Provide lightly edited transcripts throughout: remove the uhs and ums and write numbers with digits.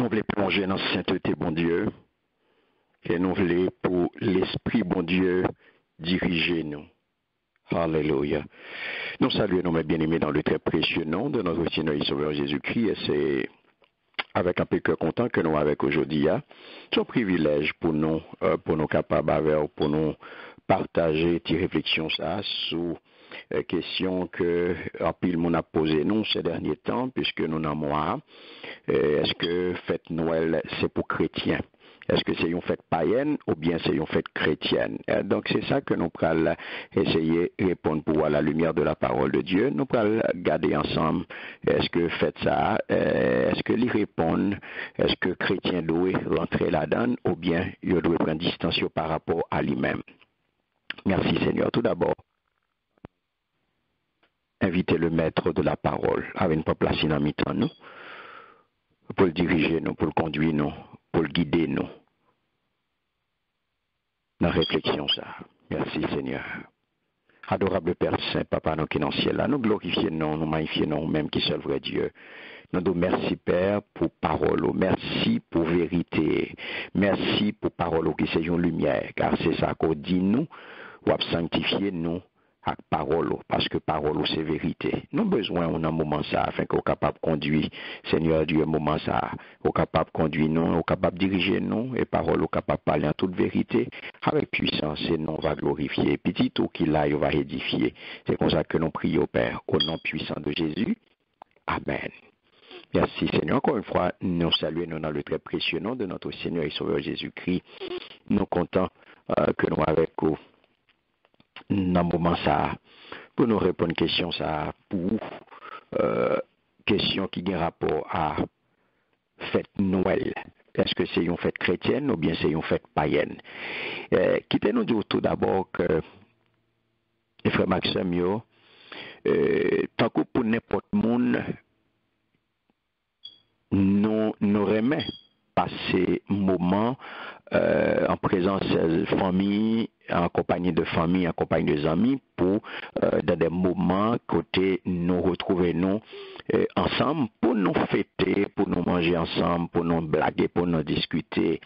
nous voulons plonger dans la sainteté, bon Dieu, et nous voulons pour l'Esprit, bon Dieu, diriger nous. Alléluia. Nous saluons mes bien-aimés dans le très précieux nom de notre Seigneur et Sauveur Jésus-Christ, et c'est avec un peu de cœur content que nous avec aujourd'hui. C'est un privilège pour nous capables, pour nous partager des réflexions ça sur question que en pile mon a posé nous ces derniers temps, puisque nous n'avons est-ce que fête Noël c'est pour chrétiens? Est-ce que c'est une fête païenne ou bien c'est une fête chrétienne? Donc c'est ça que nous allons essayer de répondre pour la lumière de la parole de Dieu. Nous allons garder ensemble, est-ce que fête ça, est-ce que les répondent, est-ce que chrétien doit rentrer là-dedans ou bien il doit prendre distance par rapport à lui-même? Merci Seigneur. Tout d'abord, inviter le maître de la parole avec une place dans mi-temps nous, pour le diriger nous, pour le conduire nous, pour le guider nous dans la réflexion ça. Merci Seigneur. Adorable Père Saint, Papa nous qui est dans le ciel là, nous glorifions nous magnifions nous même qui seul vrai Dieu. Nous disons merci Père pour parole, merci pour vérité, merci pour parole qui c'est une lumière, car c'est ça qu'on dit nous, ou à sanctifier nous avec parole, parce que parole c'est vérité. Nous avons besoin d'un moment ça, afin qu'on soit capable de conduire, Seigneur Dieu, moment ça, qu'on soit capable de conduire nous, qu'on soit capable de diriger nous, et parole, qu'on soit capable de parler en toute vérité, avec puissance, et nous va glorifier. Petit tout qu'il a, il va édifier. C'est comme ça que nous prions, Père, au nom puissant de Jésus. Amen. Merci Seigneur. Encore une fois, nous saluons nous dans le très précieux nom de notre Seigneur et Sauveur Jésus-Christ. Nous comptons que nous avec vous dans le moment ça, pour nous répondre à question ça, pour question qui a rapport à fête Noël. Est-ce que c'est une fête chrétienne ou bien c'est une fête païenne? Quittez-nous dire tout d'abord que les frères Maxime, tant que pour n'importe monde, nous remet passer moment en présence de famille, en compagnie de famille, en compagnie des amis, pour dans des moments côté nous retrouver nous ensemble pour nous fêter, pour nous manger ensemble, pour nous blaguer, pour nous discuter.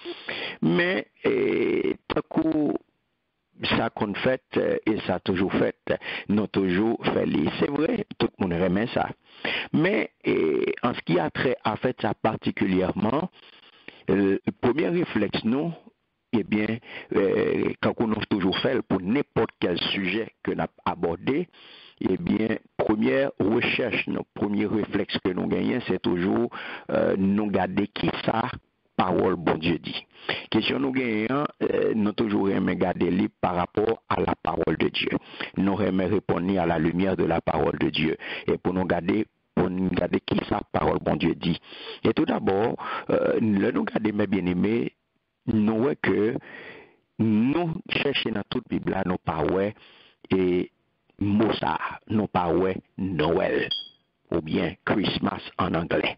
Mais tout coup ça qu'on fait et ça toujours fait, nous toujours fait. C'est vrai, tout le monde remet ça. Mais en ce qui a trait à fait ça particulièrement, le premier réflexe nous, eh bien, quand on a toujours fait pour n'importe quel sujet que nous avons abordé, eh bien, première recherche, notre premier réflexe que nous gagnons, c'est toujours nous garder qui ça parole bon Dieu dit. Question nous gagnons, nous toujours aimé garder libre par rapport à la parole de Dieu. Nous aimé répondre à la lumière de la parole de Dieu. Et pour nous garder qui sa parole bon Dieu dit. Et tout d'abord, nous garder mes bien-aimés, nous voyons que nous cherchons dans toute Bible, nous parlons et Moussa, nous parlons Noël ou bien Christmas en anglais.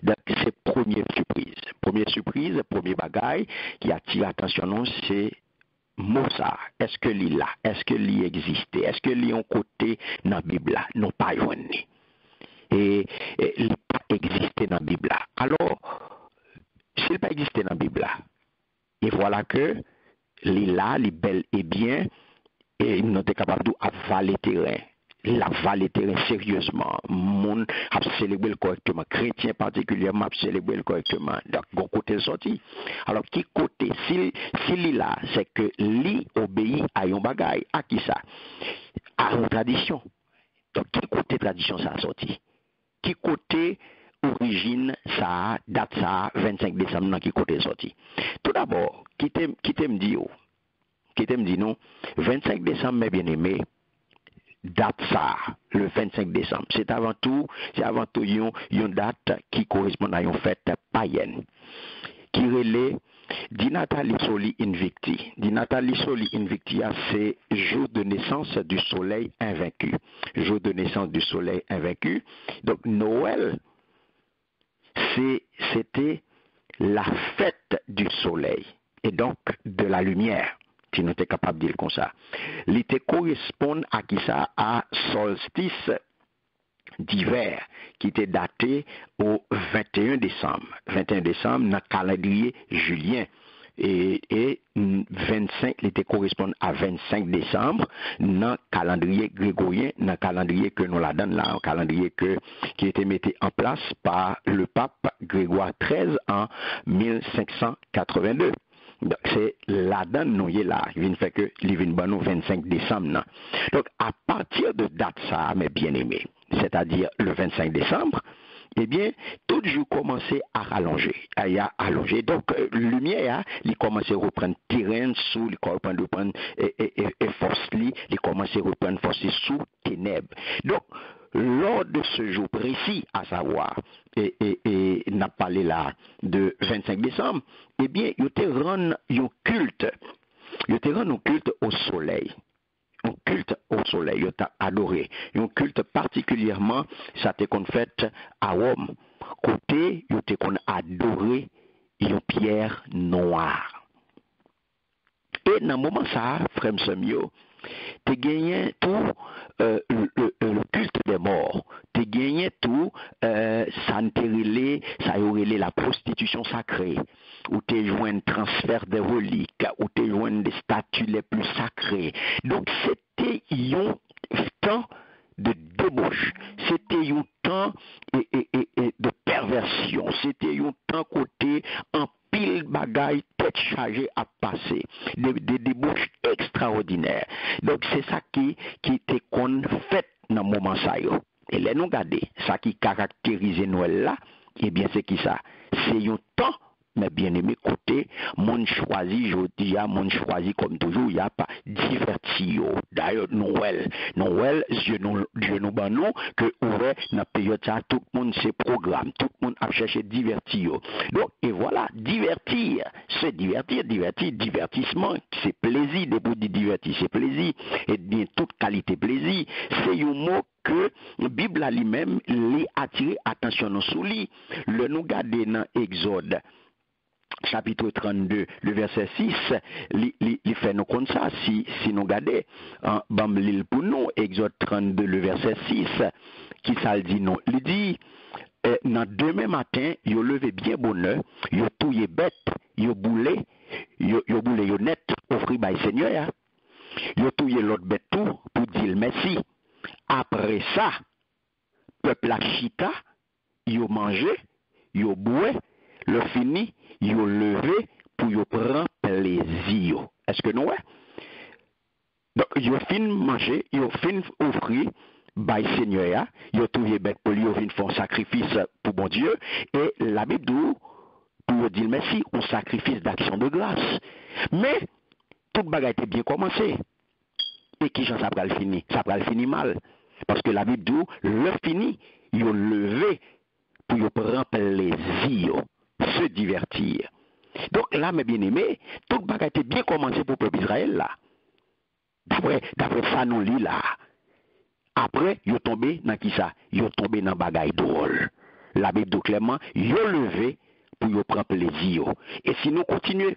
Donc, c'est première surprise, premier bagaille qui attire l'attention, non, c'est Moussa. Est-ce que l'il là? Est-ce que l'il existait? Est-ce que l'il y a un côté dans la Bible là? Non, pas y et il n'a pas existé dans la Bible là. Alors, s'il n'a pas existé dans la Bible là, et voilà que l'il là, l'il bel et bien, et il n'est capable d'avaler terrain. La valet terrain sérieusement, monde a célébré correctement, chrétien particulièrement a célébré correctement. Donc, bon côté sorti. Alors, qui côté, s'il est là, c'est que lui obéit à un bagage, à qui ça? À une tradition. Donc, qui côté tradition ça a sorti? Qui côté origine ça, date ça, 25 décembre, dans qui côté sorti? Tout d'abord, qui t'aime dit non, 25 décembre, mes bien-aimés, date ça, le 25 décembre. C'est avant tout une date qui correspond à une fête païenne. Qui relève Di Natali Soli Invicti. Di Natali Soli Invicti, c'est jour de naissance du soleil invaincu. Jour de naissance du soleil invaincu. Donc Noël, c'était la fête du soleil et donc de la lumière. Si nous sommes capables de dire comme ça. L'été correspond à qui ça? À solstice d'hiver qui était daté au 21 décembre. 21 décembre dans le calendrier julien. Et 25, il était correspond à 25 décembre dans le calendrier grégorien, dans le calendrier que nous la donne là, un calendrier qui a été mis en place par le pape Grégoire XIII en 1582. Donc, c'est la donne nous y est là. Il vient faire que il vient nous 25 décembre. Non. Donc, à partir de date ça, mes bien-aimés, c'est-à-dire le 25 décembre, eh bien, tout jour commençait à rallonger, à allonger. Donc, lumière, il commençait à reprendre terrain sous, il commençait à reprendre force, il commençait à reprendre force sous ténèbres. Donc, lors de ce jour précis, à savoir, et n'a parlé là de 25 décembre, eh bien, il te rend un culte au soleil. Un culte au soleil, il t'a adoré. Un culte particulièrement, ça t'est qu'on fait à Rome. Côté, il t'est qu'on adoré une pierre noire. Et dans le moment ça, frère Semio, tu gagné tout le culte des morts. Tu gagné tout ça aurait la prostitution sacrée. Ou tu joué un transfert des reliques, ou tu joué des statues les plus sacrées. Donc c'était un temps de débauche. C'était un temps de perversion. C'était un temps côté en pile bagaille tête chargée à passer. Des débauches extraordinaires. Donc c'est ça qui était qu'on fait dans le moment ça. Et là nous regardez, ça qui caractérise Noël là, eh bien c'est qui ça? C'est un temps, mais bien aimé côté, mon choisi, je dis, mon choisi comme toujours, il n'y a pas diverti. D'ailleurs, Noël, Dieu nous banon, que ouvert dans la période ça, tout le monde ses programmes, tout le monde a cherché divertir. Donc, et voilà, divertir, c'est divertissement, c'est plaisir, debout de divertir, c'est plaisir, et bien toute qualité plaisir, c'est un mot que la Bible a lui-même lui attiré attention sur lui. Le nous garder dans Exode chapitre 32, le verset 6, il fait nous comme ça, si nous regardons, bam l'île pour nous, Exode 32, le verset 6, qui ça le dit non, il dit, dans demain matin, il levé bien bonheur, il touillé bête, il boulé, il net, offri by Seigneur, il touillé l'autre bête tout, pour dire merci. Après ça, peuple a chita, il mangé, il boit, le fini, il levé pour y prendre plaisir. Est-ce que nous? Donc, il fin manger, il fin offrir, by Seigneur, il trouvé bête pour lui, il fin faire un sacrifice pour bon Dieu, et la Bible dit, pour dire merci, un sacrifice d'action de grâce. Mais, toute bagarre était bien commencée. Et qui j'en ça va le finir? Ça va le finir mal. Parce que la Bible dit, le fini, il levé pour y prendre plaisir, se divertir. Donc là, mes bien-aimés, toute bagarre était bien commencée pour le peuple d'Israël là. D'après ça, nous lit là. Après, ils sont tombés dans qui ça? Ils sont tombés dans bagaille drôle. La Bible dit clairement, ils ont levé pour y prendre plaisir. Et si nous continuons,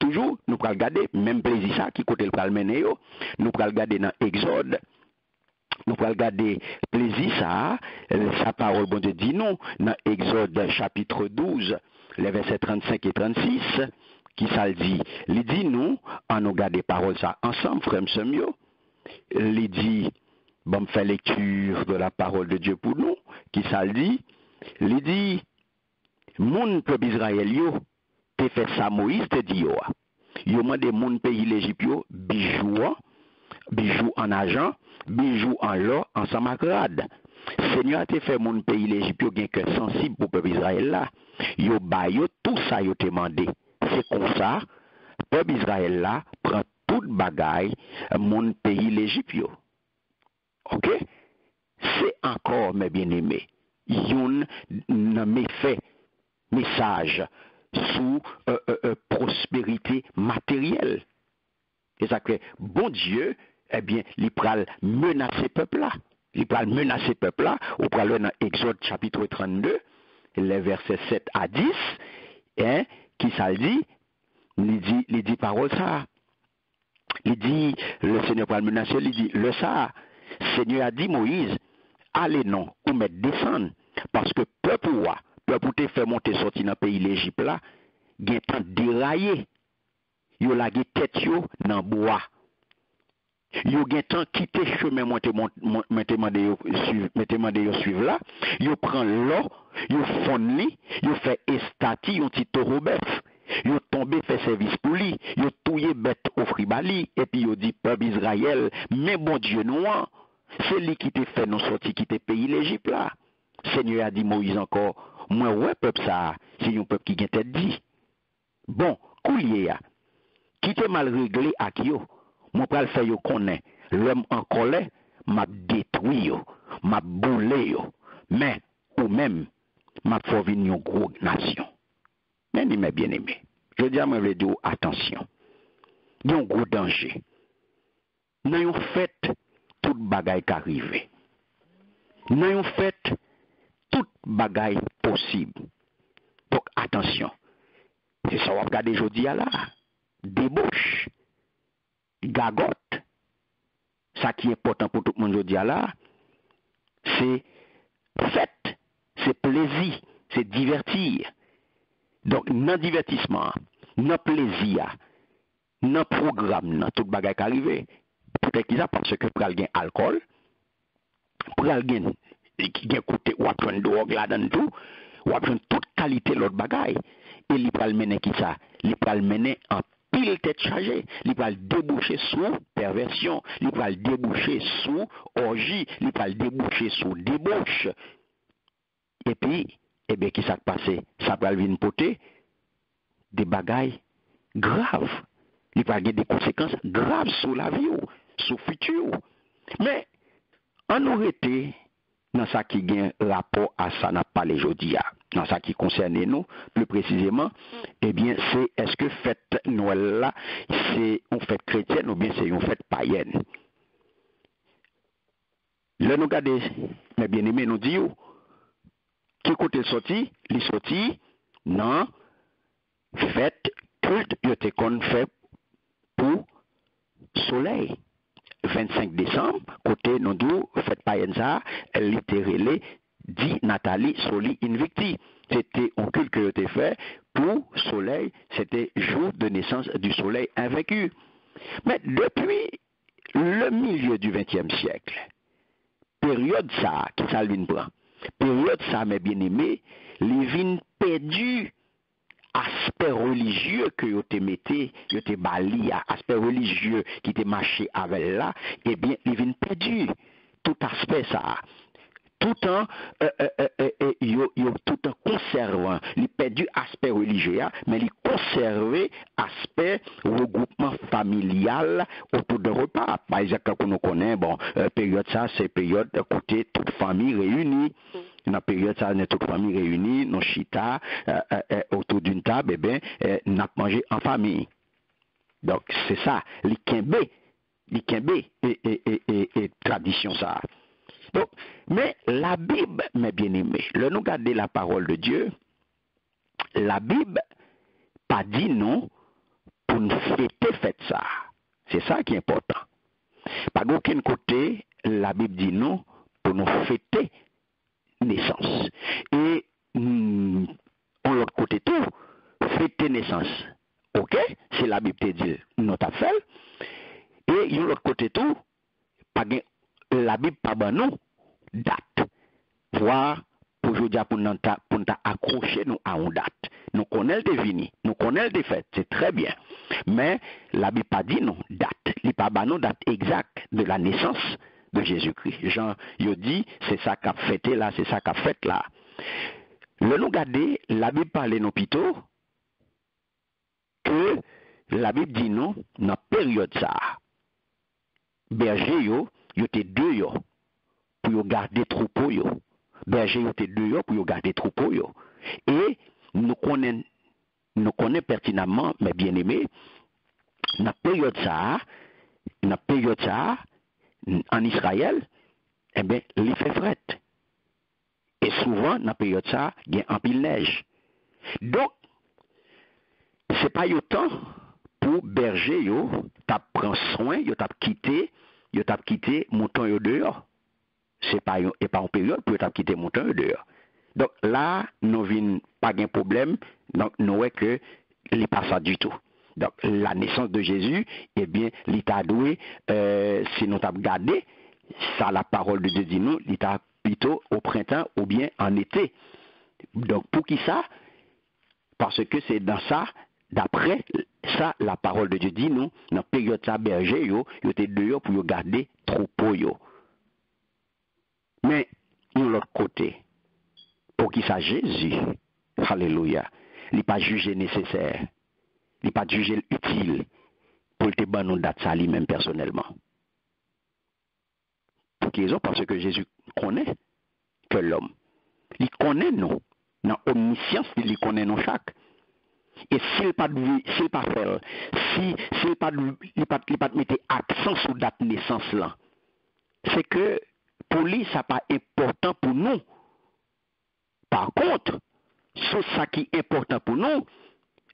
toujours, nous allons regarder, même plaisir ça, qui côté le pral mener, nous allons regarder dans Exode, nous allons regarder plaisir ça, sa parole, bon Dieu dit non, dans Exode chapitre 12, les versets 35 et 36, qui ça le dit? Il dit nous, en nous garder parole ça ensemble, frère Semio, il dit, bon, fait lecture de la parole de Dieu pour nous, qui ça le dit? Il dit, mon peuple Israël, yo, te fait ça Moïse te dit yo. Yo mande mon pays l'Égypte yo, bijoux en argent, bijoux en l'or, en samagrade. Seigneur te fait mon pays l'Égypte yo gen que sensible pour peuple Israël là. Yo ba yo tout ça yo te mandé. C'est comme ça, peuple Israël là prend toute bagaille mon pays l'Égypte yo. OK? C'est encore mes bien-aimés. Yon nan méfait message sous prospérité matérielle. Et ça que bon Dieu, eh bien, il pral menacer peuple là. Il pral menacer peuple là. Ou pral dans Exode chapitre 32, les versets 7 à 10, hein, qui ça dit? Il dit parole ça. Il dit, le Seigneur pral menacer, il dit, le ça. Seigneur a dit Moïse, aller non, ou mettre descendre. Parce que peuple te fait monter sortir dans le pays l'Égypte là, gen temps déraillé. Yo la gen tête yo dans bois. Yo gen temps quitter chemin mettez mandé yo suivre là, yo prend l'eau, yo fond li, yo fait estati yon ti taureau bœuf. Yo tombé fait service pour lui, yo touye bête au fribali et puis yo dit peuple Israël, mais bon Dieu noir, c'est lui qui te fait nous sortir qui te pays l'Égypte là. Seigneur a dit Moïse encore, moi ouais peuple ça, c'est un peuple qui gen tête dit. Bon, koulier ya, qui te mal réglé ak yo, moi pral faire yo connaît, l'homme en colère m'a détruit yo, m'a boulé yo, mais ou même m'a fait venir une grosse nation. Mais mes bien-aimés, je dis à moi dire attention. Il y a un gros danger. Nous avons fait toute bagaille qui arrive. Nous avons fait toute bagaille possible. Donc attention. C'est ça qu'on va regarder aujourd'hui là. Débauche, gagotte. Ça qui est important pour tout le monde aujourd'hui là, c'est fête, c'est plaisir, c'est divertir. Donc, dans divertissement, dans plaisir, dans programme, dans tout bagage qui arrive, peut-être qu'ils parce que pour aller alcool, pour aller qui écouter ou apprendre drogue là-dedans tout, ou apprendre toute qualité l'autre bagage, et il peut mener qui ça, il peut mener en pile tête chargée, il peut déboucher sous perversion, il peut déboucher sous orgie, il peut déboucher sous débauche. Et puis, eh bien, qui s'est passé? Ça peut venir porter des bagailles graves. Il va avoir des conséquences graves sur la vie, sur le futur. Mais, on aurait été dans ça qui a un rapport à ça, n'a pas les aujourd'hui, dans ça qui concerne nous, plus précisément, eh bien, c'est est-ce que fête Noël là, c'est une fête chrétienne ou bien c'est une fête païenne? Là, nous regardons, mes bien-aimés, nous disons, qui côté sorti, les sorti, non, fête, culte, il était qu'on fait pour soleil. 25 décembre, côté nous disons, fête païenne ça, littérale, dit Nathalie Soli Invicti. C'était un culte que était fait pour soleil, c'était jour de naissance du soleil invaincu. Mais depuis le milieu du XXe siècle, période ça, qui ça vient prend? Période ça, mes bien-aimés, les vins perdus aspect religieux que vous te mettez, vous te bali, aspect religieux qui te marché avec là, eh bien, les vins perdus. Tout aspect ça. Tout en tout en conservant, il perdu aspect religieux, mais il conservé aspect regroupement familial autour de repas. Par exemple, quand on connaît, bon, période ça, c'est période de côté toute famille réunie. Dans la période ça, on toute famille réunie, nos chita autour d'une table, eh bien, n'a mangé en famille. Donc c'est ça, les kembe et tradition ça. Donc, mais la Bible, mes bien-aimés, le nous garder la parole de Dieu, la Bible pas dit non pour nous fêter fait ça. C'est ça qui est important. Pas d'aucun côté, la Bible dit non pour nous fêter naissance. Et on l'autre côté tout, fêter naissance. OK? C'est la Bible te dit non t'as fait. Et l'autre côté tout, pas la Bible pas ban nous date. Voir pour aujourd'hui pour nous accrocher nous à une date. Nous connaissons des vini, nous connaissons des fêtes, c'est très bien. Mais la Bible pas dit non date. Il pas ban nous date exacte de la naissance de Jésus-Christ. Jean il dit c'est ça qu'a fêté là, c'est ça qu'a fait là. Le nous garder la Bible parle non plutôt que la Bible dit non dans période ça. Berger yo étaient deux yo pour garder troupeau yo. Berger étaient deux yo pour garder troupeau yo. Et nous connaissons pertinemment, mes bien-aimés, dans période ça, en Israël, eh bien, il fait fret. Et souvent, dans période ça, il y a un pile neige. Donc, c'est pas autant pour berger yo, t'as prend soin, yo t'as quitté mouton yo dehors. c'est pas une période pour quitter mon temps dehors. Donc là, nous n'avons pas de problème, donc nous voyons que il pas ça du tout. Donc la naissance de Jésus, eh bien, l'état doué, si nous avons gardé, ça la parole de Dieu dit nous, l'état plutôt au printemps ou bien en été. Donc pour qui ça? Parce que c'est dans ça, d'après ça, la parole de Dieu dit nous, dans la période ça berger, yo étaient dehors pour garder troupeau yo. Mais de l'autre côté, pour qui ça Jésus, alléluia, il n'est pas jugé nécessaire, il n'est pas jugé utile pour te ban nous date ça lui-même personnellement. Pour quelle raison? Parce que Jésus connaît que l'homme. Il connaît nous. Dans omniscience, il connaît nous chaque. Et s'il pas fait, s'il pas mettre accent sur date naissance là, c'est que pour lui ça pas important pour nous. Par contre, c'est ça qui est important pour nous,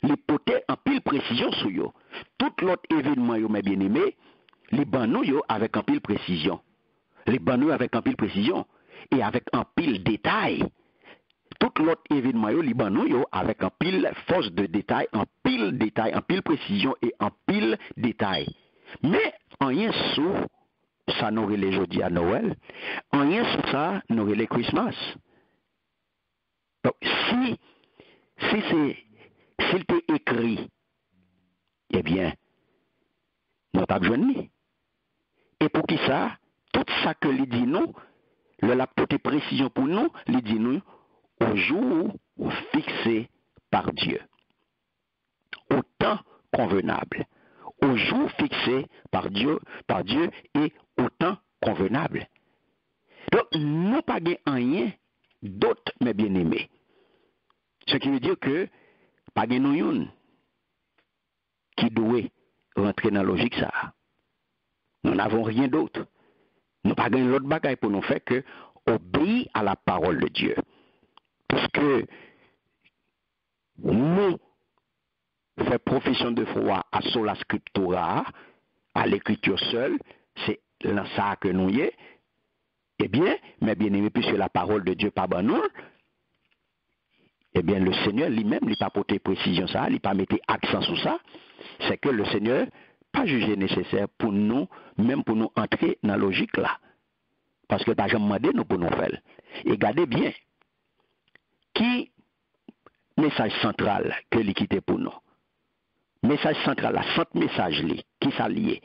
les porter en pile précision sur yo. Tout l'autre événement yo mes bien-aimés, les banou yo avec en pile précision. Les banou avec en pile précision et avec en pile détail. Tout l'autre événement yo, les banou yo avec en pile force de détail, en pile précision et en pile détail. Mais en rien sous ça nous les jeudi à Noël, en rien sous ça nous les Christmas. Donc s'il t'est écrit, eh bien, nous t'avons joigné. Et pour qui ça, tout ça que lui dit nous, le la portée précision pour nous, lui dit nous, au jour fixé par Dieu. Au temps convenable. Au jour fixé par Dieu et au temps convenable. Donc, nous pas rien d'autre, mes bien-aimés. Ce qui veut dire que, pas de nous qui doit rentrer dans la logique ça. Nous n'avons rien d'autre. Nous pas gagné l'autre bagaille pour nous faire que obéir à la parole de Dieu. Puisque nous faisons profession de foi à sola scriptura, à l'écriture seule, c'est là ça que nous y est. Eh bien, mes bien-aimés, puisque la parole de Dieu pas nous, eh bien, le Seigneur lui-même, il n'a pas porté précision ça, il n'a pas mis accent sur ça. C'est que le Seigneur pas jugé nécessaire pour nous, même pour nous entrer dans la logique là. Parce que pas jamais demandé nous pour nous faire. Et regardez bien, qui message central que lui quitte pour nous? Message central, la centre message qui s'allie.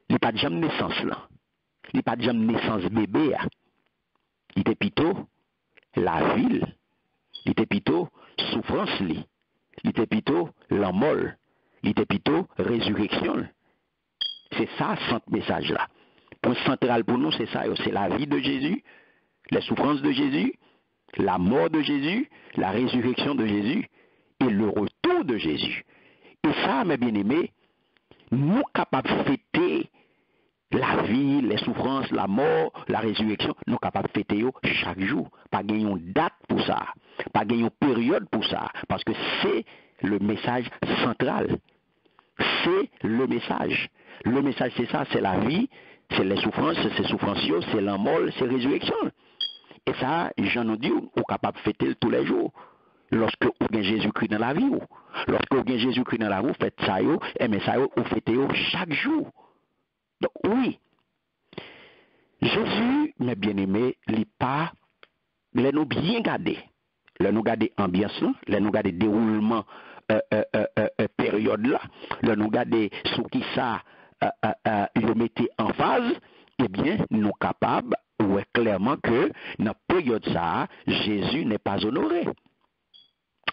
Il n'y a pas de jamais naissance là. Il n'y a pas de jamais naissance bébé. Il était plutôt la ville. Il était plutôt souffrance, il était plutôt la mort, il était plutôt résurrection. C'est ça, ce message-là. Point central pour nous, c'est ça, c'est la vie de Jésus, les souffrances de Jésus, la mort de Jésus, la résurrection de Jésus et le retour de Jésus. Et ça, mes bien-aimés, nous capables de fêter la vie, les souffrances, la mort, la résurrection, nous sommes capables de fêter chaque jour. Pas gagner une date pour ça. Pas gagner une période pour ça. Parce que c'est le message central. C'est le message. Le message, c'est ça, c'est la vie, c'est les souffrances, c'est la mort, c'est la résurrection. Et ça, Jean nous dit, on est capable de fêter tous les jours. Lorsque vous avez Jésus-Christ dans la vie, lorsque vous avez Jésus-Christ dans la vie, vous faites ça, et ça, vous fêtez chaque jour. Donc oui, Jésus, mes bien-aimés, il pas, les nous bien garder, les nous garder ambiance, les nous garder déroulement période là, les nous garder sous qui ça le mettez en phase, eh bien nous capables, ouais clairement que dans la période ça, Jésus n'est pas honoré.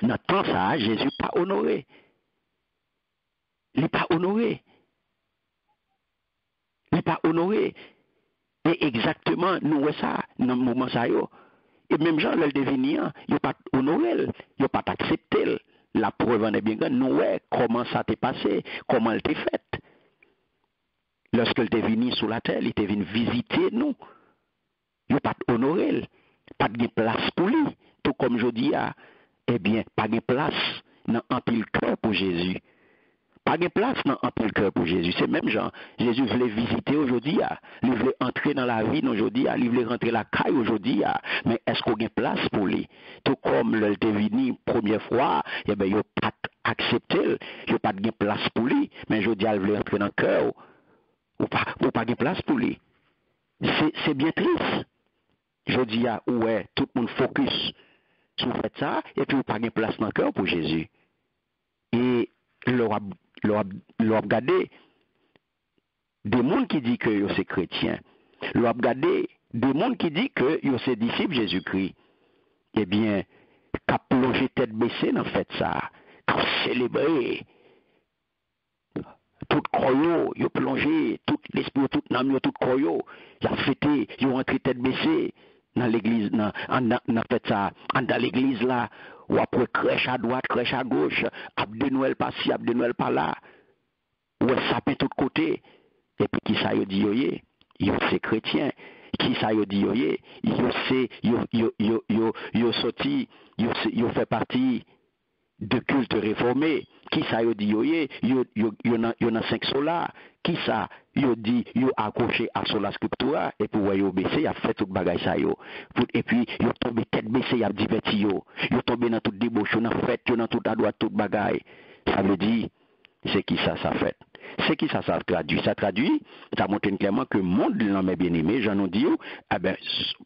Dans temps ça, Jésus n'est pas honoré. Il n'est pas honoré. Il n'est pas honoré. Et exactement, nous voyons ça, dans le moment ça. Et même gens, le devenir, ils n'ont pas honoré, ils n'ont pas accepté. La preuve en est bien grande. Nous voyons comment ça t'est passé, comment elle t'est faite. Lorsqu'elle est venue sur la terre, il est venu visiter nous. Ils n'ont pas honoré, pas de place pour lui. Tout comme je dis, eh bien, pas de place dans un pile cœur pour Jésus. Pas de place dans un peu le cœur pour Jésus. C'est même genre, Jésus voulait visiter aujourd'hui, il voulait entrer dans la vie aujourd'hui, il voulait rentrer la caille aujourd'hui, mais est-ce qu'on a place pour lui? Tout comme le était venu première fois, eh ben, il n'a pas accepté, il n'a pas de place pour lui, mais aujourd'hui, il voulait entrer dans le cœur, ou pas de place pour lui. C'est bien triste. Je dis ouais, tout le monde focus sur fait ça, et puis pas de place dans le cœur pour Jésus. Et leur regarder des gens qui disent que c'est chrétien. Leur regarder des gens qui disent que c'est disciples Jésus-Christ. Eh bien, qu'a plongé tête baissée dans fait ça, qu'a célébré tout croyo, il a plongé tout l'esprit, tout l'âme, tout croyo, il a fêté, il a rentré tête baissée dans l'église, dans fait ça, dans l'église là, ou après crèche à droite, crèche à gauche, abde Noël par-ci, abde Noël par-là, ou sapé tout côté, et puis qui ça y dit yoye, c'est chrétien, qui ça y dit yoye, yo sorti, yo fait partie de culte réformé, qui ça yo dit yoye, yo nan 5 sola, qui ça yo dit yo accroché à sola scriptura, et puis yo baissé, y a fait tout bagay ça yo. Et puis yo tombé tête baissée, y a diverti yo tombé dans toute débauche, dans fête, yo dans toute à droite, tout bagay. Ça veut dire, c'est qui ça fait. C'est qui ça traduit? Ça traduit, ça montre clairement que le monde de l'homme est bien aimé, j'en ai dit, eh bien,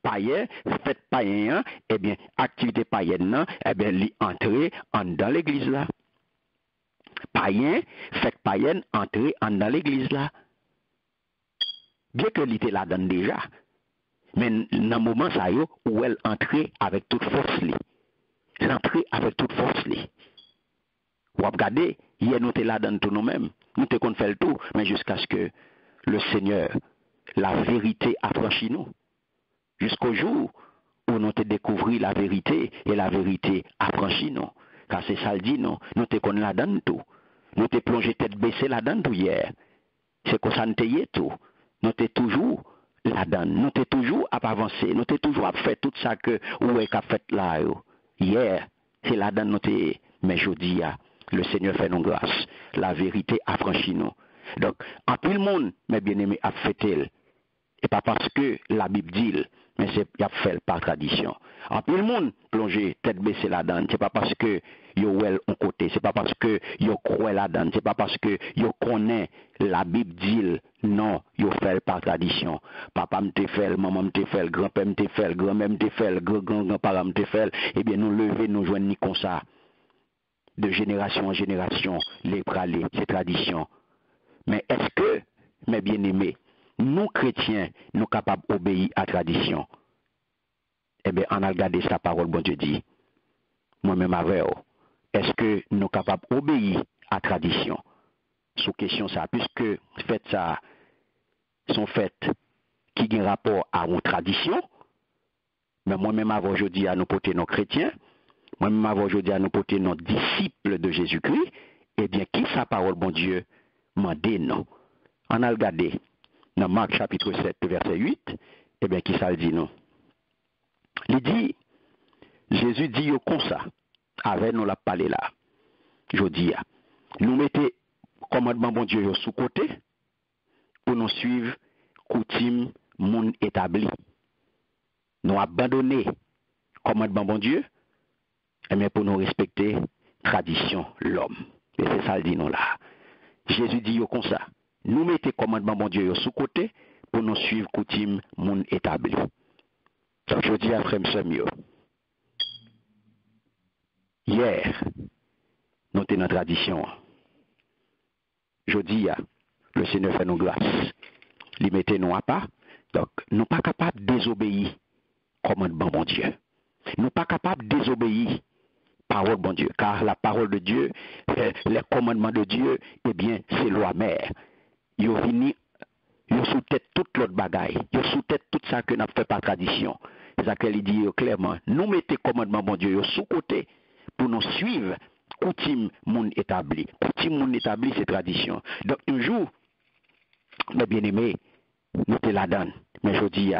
païen, fête païen, eh bien, activité païenne, eh bien, entrer dans l'église là. Païen, fête païenne, entrer dans l'église là. Bien que l'ité là donne déjà, mais dans le moment ça y est, où elle entrait avec toute force li. L'entrée avec toute force li. Ou regardez, hier nous te là dans tout nous-mêmes. Nous te qu'on fait le tout, mais jusqu'à ce que le Seigneur, la vérité affranchit nous. Jusqu'au jour où nous te découvrir la vérité et la vérité affranchit nous. Car c'est ça le dit, non. Nous te qu'on là dans tout. Nous te plongé tête baissée là-dedans tout hier. C'est qu'on s'en te tout. Nous te toujours là-dedans. Nous te toujours à avancer. Nous te toujours à faire tout ça que ou est qu'a fait là. Hier, c'est là-dedans nous te, mais je dis, le Seigneur fait nous grâce. La vérité affranchit nous. Donc, en tout le monde, mes bien-aimés, a fait elle. Et pas parce que la Bible dit, mais c'est y a fait par tradition. En tout le monde plongé tête baissée là-dedans, c'est pas parce que yo well on côté, c'est pas parce que yo croit là-dedans, c'est pas parce que yo connaît la Bible dit non, yo fait par tradition. Papa me fait, maman me fait, grand-père me fait, grand-mère me fait, grand-parent me fait, eh bien nous lever nous joindre ni comme ça. De génération en génération, les pralés, ces traditions. Mais est-ce que, mes bien-aimés, nous chrétiens, nous capables d'obéir à la tradition? Eh bien, on a regardé sa parole, bon Dieu dit. Moi-même avec vous. Est-ce que nous capables d'obéir à la tradition? Sous question ça, puisque fait ça, sont faites qui ont rapport à une tradition, mais moi-même avant aujourd'hui à nous porter nos chrétiens, moi-même avant aujourd'hui à nous porter nos disciples de Jésus-Christ, eh bien, qui sa parole, bon Dieu, m'a dit non? On a regardé dans Marc chapitre 7, verset 8, eh bien, qui ça le dit non? Il dit, Jésus dit comme ça, avec nous la parler là. Je dis, nous mettez commandement, bon Dieu, sous côté, pour nous suivre, coutume, monde établi. Nous abandonner commandement, bon Dieu, mais pour nous respecter tradition l'homme. Et c'est ça le dit nous là. Jésus dit comme ça. Nous mettez commandement bon Dieu sous côté pour nous suivre coutume monde établi. Donc je dis à frère Samuel. Hier, nous sommes dans la tradition. Je dis le Seigneur fait nous grâce. Il mettait nous à pas. Donc nous pas capables de désobéir commandement bon Dieu. Nous pas capables de désobéir parole bon Dieu, car la parole de Dieu, les commandements de Dieu, eh bien, c'est loi mère. Ils ont fini, ils sous tête toute l'autre bagaille, ils sous tête tout ça que n'a fait par tradition. C'est ça qu'il dit clairement. Nous mettez commandement bon Dieu sous côté pour nous suivre coutume monde établi. Coutume monde établi, c'est tradition. Donc un jour, mes bien-aimés, nous te la donne. Mais je dis,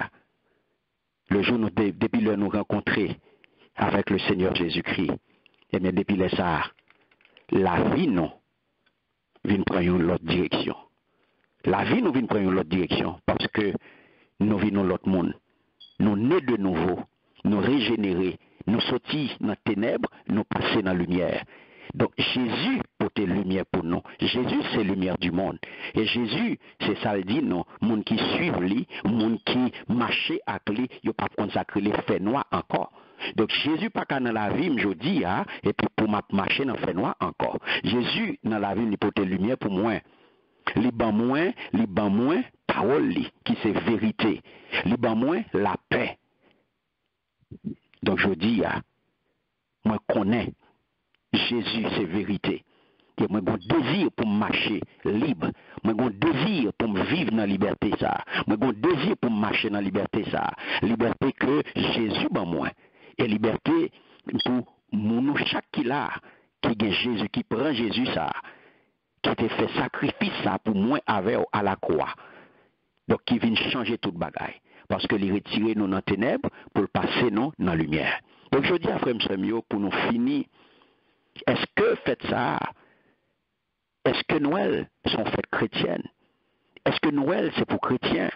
le jour nous depuis le nous rencontrer avec le Seigneur Jésus-Christ. Et bien, depuis ça, la vie, non. vient prendre l'autre direction. La vie nous vient prendre l'autre direction parce que nous vivons l'autre monde. Nous nés de nouveau, nous régénérer, nous sortir dans les ténèbres, nous passer dans la lumière. Donc Jésus porte lumière pour nous. Jésus c'est lumière du monde. Et Jésus, c'est ça le dit non, monde qui suivent lui, monde qui marche avec lui, il pas consacrer les faits noirs encore. Donc Jésus pas dans la vie, je dis et puis pour marcher dans fait noir encore. Jésus dans la vie il porte lumière pour moi. Li ban moins parole li qui c'est vérité. Li ban moins la paix. Donc je dis moi connais Jésus c'est vérité. Et moi j'ai un désir pour marcher libre. Moi j'ai un désir pour me vivre dans la liberté ça. Moi j'ai un désir pour marcher dans la liberté ça. Liberté que Jésus ban moi. Et liberté pour nous chaque qui là qui gagne Jésus qui prend Jésus ça. Qui te fait sacrifice ça pour moi avec à la croix. Donc qui vient changer toute bagaille. Parce que les retirer nous dans les ténèbres pour le passer nous dans la lumière. Donc je dis à frère Samuel pour nous finir, est-ce que faites ça? Est-ce que Noël sont fêtes chrétiennes? Est-ce que Noël c'est pour chrétiens?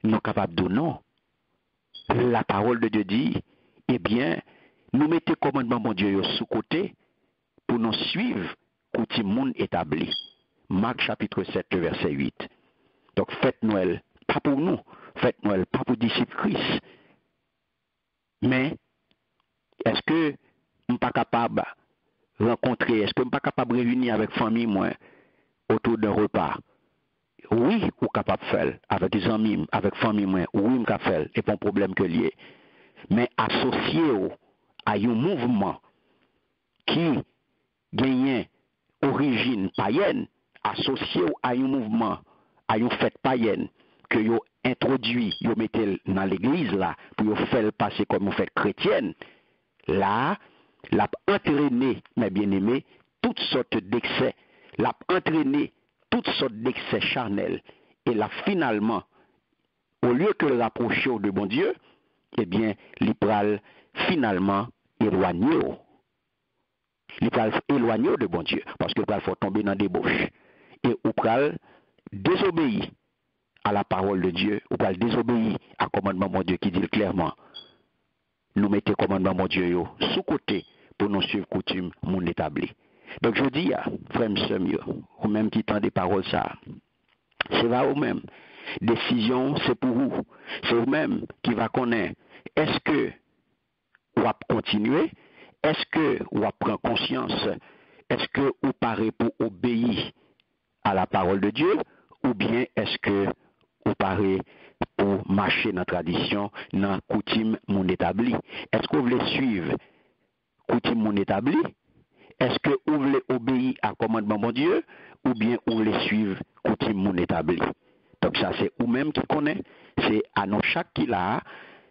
Nous sommes capables de non. La parole de Dieu dit, eh bien, nous mettons commandement mon Dieu sous côté pour nous suivre coutume monde établi. Marc chapitre 7 verset 8. Donc fête Noël pas pour nous, fête Noël pas pour disciples Christ. Mais est-ce que nous pas capable rencontrer, est-ce que nous pas capable réunir avec famille moi autour d'un repas? Oui, ou capable faire avec des amis, avec famille moi, oui, on capable faire et pas un problème que lié. Mais associé à un mouvement qui gagne origine païenne, associé à un mouvement, à une fête païenne que yo introduit, yo mettez dans l'église là pour yo faire passer comme une fête chrétienne, là l'a entraîné mes bien-aimés toutes sortes d'excès, l'a entraîné toutes sortes d'excès charnels et là finalement au lieu que rapprocher de bon Dieu, eh bien il pral finalement éloigner. Il va éloigner de bon Dieu parce que il faut tomber dans des bouches. Et ou pral désobéir à la parole de Dieu, ou pral désobéir à commandement mon Dieu qui dit clairement, nous mettez commandement mon Dieu sous côté pour nous suivre coutume mon établi. Donc je dis à frère Samuel, ou même qui tend des paroles ça, c'est va ou même. Décision c'est pour vous. C'est vous-même qui va connaître. Est-ce que vous va continuer? Est-ce que vous prenez conscience? Est-ce que vous parlez pour obéir à la parole de Dieu? Ou bien est-ce que vous parlez pour marcher dans la tradition, dans la coutume mon établi? Est-ce que vous voulez suivre coutume mon établi? Est-ce que vous voulez obéir à commandement mon Dieu? Ou bien vous voulez suivre coutume mon établi? Donc ça c'est vous-même qui connaît. C'est à nous chaque qui là,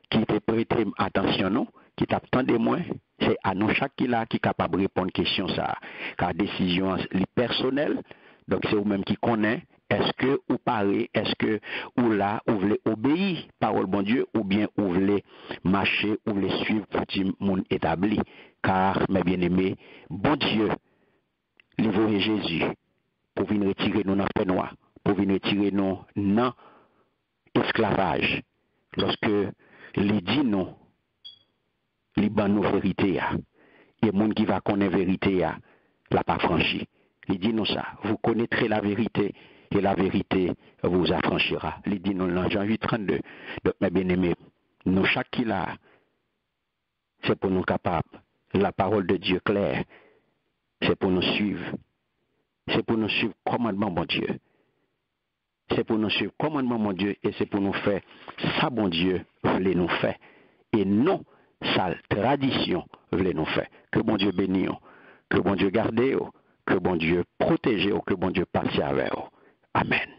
qui te prêté attention nous, qui t'attend de moi. C'est à nous chaque qui là qui est capable de répondre à la question ça. Car décision est personnelle. Donc c'est vous-même qui connaît. Est-ce que vous parlez, est-ce que vous là, vous voulez obéir parole bon Dieu, ou bien vous voulez marcher, ou vous voulez suivre coutume mon établi. Car, mes bien-aimés, bon Dieu, livrer Jésus pour venir retirer nous dans le noir, pour venir retirer nous dans l'esclavage. Lorsque les dit non, les ban nous vérité, et le monde qui va connaître la vérité, l'a pas franchi. Il dit nous ça, vous connaîtrez la vérité, et la vérité vous affranchira. Il dit nous dans Jean 8:32. Donc, mes bien-aimés, nous chaque qui là, c'est pour nous capables. La parole de Dieu claire, c'est pour nous suivre. C'est pour nous suivre commandement mon Dieu. C'est pour nous suivre commandement mon Dieu et c'est pour nous faire ça bon Dieu voulait nous faire. Et non sa tradition voulait nous faire. Que bon Dieu bénisse, que bon Dieu garde, que bon Dieu protège, que bon Dieu passe avec. Amen.